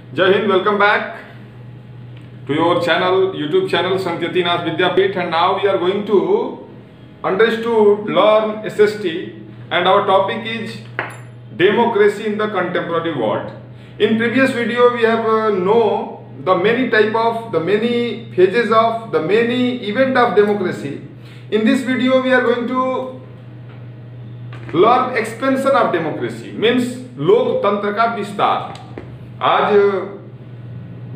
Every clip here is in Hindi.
जय Hind, welcome back to your channel, YouTube channel Sankyatinath Vidyapeeth, and now we are going to understood learn SST, and our topic is democracy in the contemporary world. In previous video we have know the many phases of the many event of democracy. In this video we are going to learn expansion of democracy, means लोकतंत्र का विस्तार। आज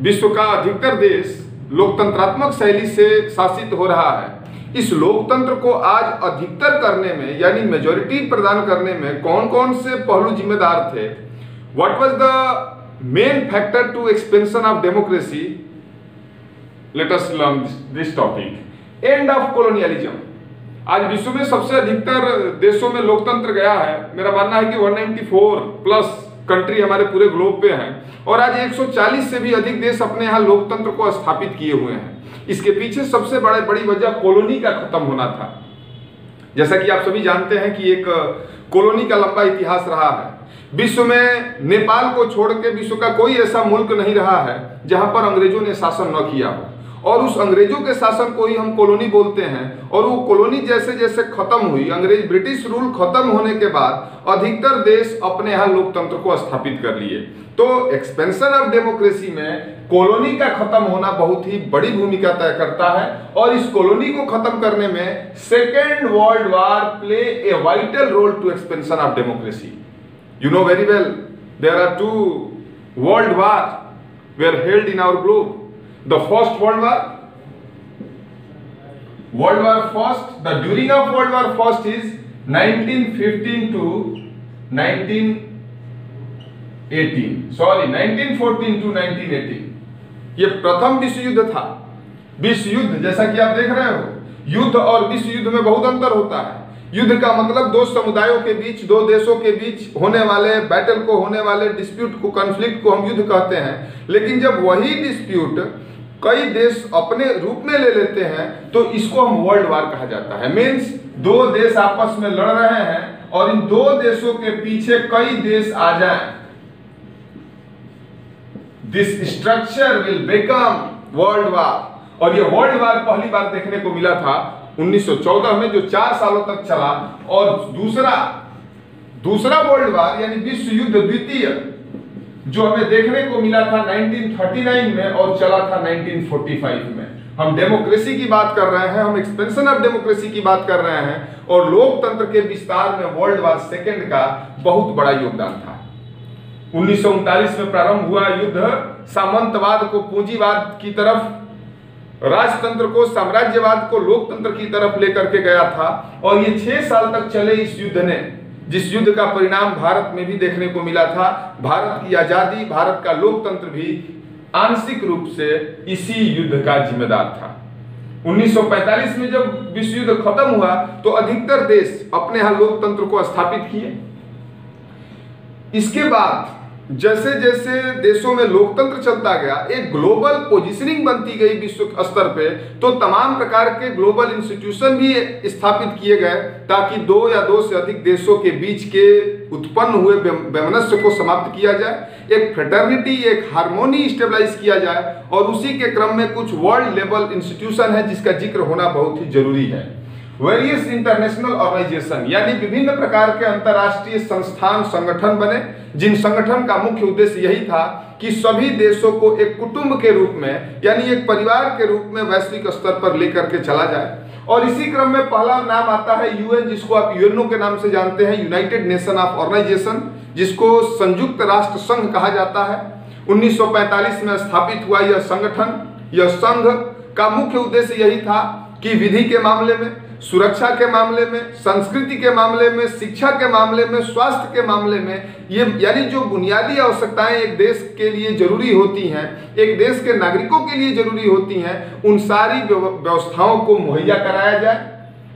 विश्व का अधिकतर देश लोकतंत्रात्मक शैली से शासित हो रहा है। इस लोकतंत्र को आज अधिकतर करने में यानी मेजॉरिटी प्रदान करने में कौन कौन से पहलू जिम्मेदार थे? What was the main factor to expansion of democracy? Let us learn this topic. End of colonialism. आज विश्व में सबसे अधिकतर देशों में लोकतंत्र गया है। मेरा मानना है कि 194 प्लस कंट्री हमारे पूरे ग्लोब पे हैं, और आज 140 से भी अधिक देश अपने यहाँ लोकतंत्र को स्थापित किए हुए हैं। इसके पीछे सबसे बड़ी वजह कॉलोनी का खत्म होना था। जैसा कि आप सभी जानते हैं कि एक कॉलोनी का लंबा इतिहास रहा है। विश्व में नेपाल को छोड़ के विश्व का कोई ऐसा मुल्क नहीं रहा है जहां पर अंग्रेजों ने शासन न किया हो, और उस अंग्रेजों के शासन को ही हम कॉलोनी बोलते हैं। और वो कॉलोनी जैसे जैसे खत्म हुई, ब्रिटिश रूल खत्म होने के बाद अधिकतर देश अपने यहाँ लोकतंत्र को स्थापित कर लिए। तो एक्सपेंशन ऑफ डेमोक्रेसी में कॉलोनी का खत्म होना बहुत ही बड़ी भूमिका तय करता है, और इस कॉलोनी को खत्म करने में second world war play a vital role to expansion of democracy. You know very well, there are two world wars were held in our globe. The first World War First, the during of World War First is 1915 to 1918. 1914 to 1918. ये प्रथम विश्व युद्ध था। विश्व युद्ध जैसा कि आप देख रहे हो, युद्ध और विश्व युद्ध में बहुत अंतर होता है। युद्ध का मतलब दो समुदायों के बीच, दो देशों के बीच होने वाले बैटल को, होने वाले डिस्प्यूट को, कॉन्फ्लिक्ट को हम युद्ध कहते हैं। लेकिन जब वही डिस्प्यूट कई देश अपने रूप में ले लेते हैं तो इसको हम वर्ल्ड वार कहा जाता है। मीन्स दो देश आपस में लड़ रहे हैं और इन दो देशों के पीछे कई देश आ जाएं। This structure will become world war. और ये वर्ल्ड वार पहली बार देखने को मिला था 1914 में, जो 4 सालों तक चला। और दूसरा वर्ल्ड वार यानी विश्व युद्ध द्वितीय जो हमें देखने को मिला था 1939 में और चला था 1945 में। हम डेमोक्रेसी की बात कर रहे हैं, हम एक्सपेंशन ऑफ डेमोक्रेसी की बात कर रहे हैं, और लोकतंत्र के विस्तार में वर्ल्ड वार सेकेंड का बहुत बड़ा योगदान था। 1939 में प्रारंभ हुआ युद्ध सामंतवाद को पूंजीवाद की तरफ, राजतंत्र को, साम्राज्यवाद को लोकतंत्र की तरफ लेकर के गया था। और ये 6 साल तक चले इस युद्ध ने, जिस युद्ध का परिणाम भारत में भी देखने को मिला था। भारत की आजादी, भारत का लोकतंत्र भी आंशिक रूप से इसी युद्ध का जिम्मेदार था। 1945 में जब विश्व युद्ध खत्म हुआ तो अधिकतर देश अपने यहाँ लोकतंत्र को स्थापित किए। इसके बाद जैसे जैसे देशों में लोकतंत्र चलता गया, एक ग्लोबल पोजीशनिंग बनती गई विश्व स्तर पे, तो तमाम प्रकार के ग्लोबल इंस्टीट्यूशन भी स्थापित किए गए ताकि 2 या 2 से अधिक देशों के बीच के उत्पन्न हुए वैमनस्य को समाप्त किया जाए, एक फ्रेटर्निटी, एक हार्मोनी स्टेबलाइज किया जाए। और उसी के क्रम में कुछ वर्ल्ड लेवल इंस्टीट्यूशन है जिसका जिक्र होना बहुत ही जरूरी है। वेरियस इंटरनेशनल ऑर्गेनाइजेशन यानी विभिन्न प्रकार के अंतर्राष्ट्रीय संस्थान, संगठन बने, जिन संगठन का मुख्य उद्देश्य यही था कि सभी देशों को एक कुटुंब के रूप में यानी एक परिवार के रूप में वैश्विक स्तर पर लेकर के चला जाए। और इसी क्रम में पहला नाम आता है यूएन, जिसको आप यूएनओ के नाम से जानते हैं, यूनाइटेड नेशन ऑफ ऑर्गेनाइजेशन, जिसको संयुक्त राष्ट्र संघ कहा जाता है। 1945 में स्थापित हुआ यह संगठन, यह संघ का मुख्य उद्देश्य यही था कि विधि के मामले में, सुरक्षा के मामले में, संस्कृति के मामले में, शिक्षा के मामले में, स्वास्थ्य के मामले में, ये यानी जो बुनियादी आवश्यकताएं एक देश के लिए जरूरी होती हैं, एक देश के नागरिकों के लिए जरूरी होती हैं, उन सारी व्यवस्थाओं को मुहैया कराया जाए।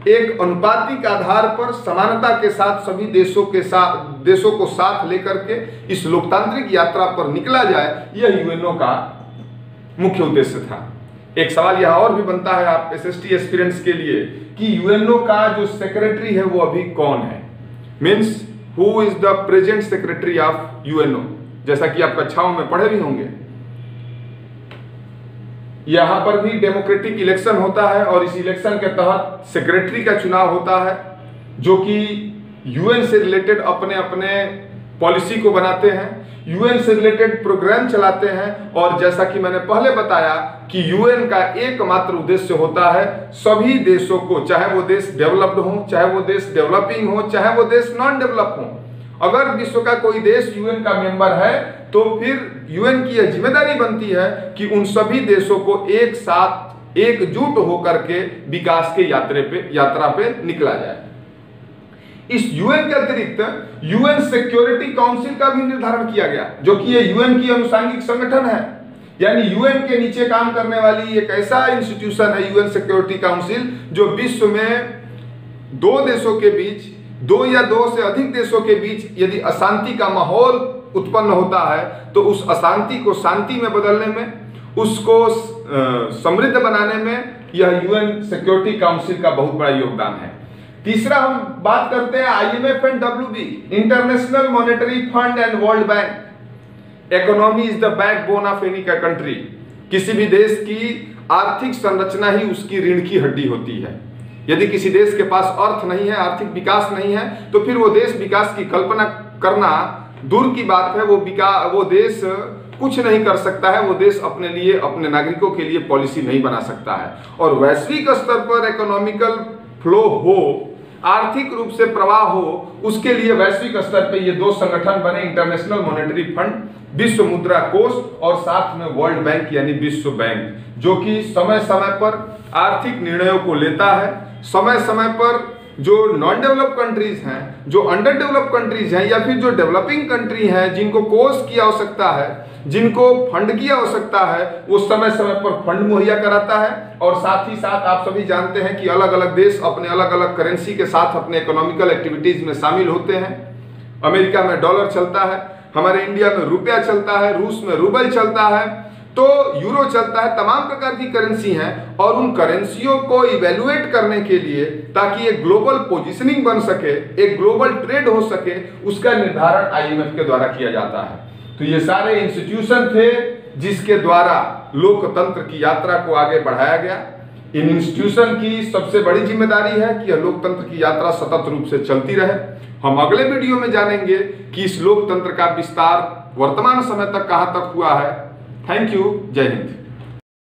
एक अनुपातिक आधार पर समानता के साथ सभी देशों को साथ लेकर के इस लोकतांत्रिक यात्रा पर निकला जाए, यह यूएनओ का मुख्य उद्देश्य था। एक सवाल यहाँ और भी बनता है आप एसएसटी एस्पिरेंट्स के लिए कि यूएनओ का जो सेक्रेटरी है वो अभी कौन है? Means who is the present secretary of UNO? जैसा कि आप कक्षाओं में पढ़े भी होंगे यहाँ पर भी डेमोक्रेटिक इलेक्शन होता है और इस इलेक्शन के तहत सेक्रेटरी का चुनाव होता है, जो कि यूएन से रिलेटेड अपने अपने पॉलिसी को बनाते हैं, यूएन से रिलेटेड प्रोग्राम चलाते हैं। और जैसा कि मैंने पहले बताया कि यूएन का एकमात्र उद्देश्य होता है सभी देशों को, चाहे वो देश डेवलप्ड हो, चाहे वो देश डेवलपिंग हो, चाहे वो देश नॉन डेवलप हो, अगर विश्व का कोई देश यूएन का मेंबर है तो फिर यूएन की यह जिम्मेदारी बनती है कि उन सभी देशों को एक साथ एकजुट होकर के विकास के यात्रा पे निकला जाए। इस यूएन के अतिरिक्त यूएन सिक्योरिटी काउंसिल का भी निर्धारण किया गया, जो कि ये यूएन की अनुषंगिक संगठन है, यानी यूएन के नीचे काम करने वाली एक ऐसा इंस्टीट्यूशन है यूएन सिक्योरिटी काउंसिल, जो विश्व में दो देशों के बीच, दो या दो से अधिक देशों के बीच यदि अशांति का माहौल उत्पन्न होता है तो उस अशांति को शांति में बदलने में, उसको समृद्ध बनाने में यह यूएन सिक्योरिटी काउंसिल का बहुत बड़ा योगदान है। तीसरा हम बात करते हैं IMF and WB, international monetary fund and world bank. Economy is the backbone of any country. किसी भी देश की आर्थिक संरचना ही उसकी रीढ़ की हड्डी होती है। यदि किसी देश के पास अर्थ नहीं है, आर्थिक विकास नहीं है, तो फिर वो देश विकास की कल्पना करना दूर की बात है। वो देश कुछ नहीं कर सकता है, वो देश अपने लिए, अपने नागरिकों के लिए पॉलिसी नहीं बना सकता है। और वैश्विक स्तर पर इकोनॉमिकल फ्लो हो, आर्थिक रूप से प्रवाह हो, उसके लिए वैश्विक स्तर पे ये दो संगठन बने, इंटरनेशनल मॉनेटरी फंड, विश्व मुद्रा कोष, और साथ में वर्ल्ड बैंक यानी विश्व बैंक, जो कि समय समय पर आर्थिक निर्णयों को लेता है। समय समय पर जो नॉन डेवलप कंट्रीज हैं, जो अंडर डेवलप कंट्रीज हैं, या फिर जो डेवलपिंग कंट्री हैं, जिनको कोष की आवश्यकता है, जिनको फंड की आवश्यकता है, वो समय समय पर फंड मुहैया कराता है। और साथ ही साथ आप सभी जानते हैं कि अलग अलग देश अपने अलग अलग करेंसी के साथ अपने इकोनॉमिकल एक्टिविटीज में शामिल होते हैं। अमेरिका में डॉलर चलता है, हमारे इंडिया में रुपया चलता है, रूस में रूबल चलता है, तो यूरो चलता है। तमाम प्रकार की करेंसी हैं और उन करेंसियों को इवेल्युएट करने के लिए, ताकि एक ग्लोबल पोजीशनिंग बन सके, एक ग्लोबल ट्रेड हो सके, उसका निर्धारण आईएमएफ के द्वारा किया जाता है। तो ये सारे इंस्टीट्यूशन थे जिसके द्वारा लोकतंत्र की यात्रा को आगे बढ़ाया गया। इन इंस्टीट्यूशन की सबसे बड़ी जिम्मेदारी है कि यह लोकतंत्र की यात्रा सतत रूप से चलती रहे। हम अगले वीडियो में जानेंगे कि इस लोकतंत्र का विस्तार वर्तमान समय तक कहां तक हुआ है। Thank you. जय हिंद।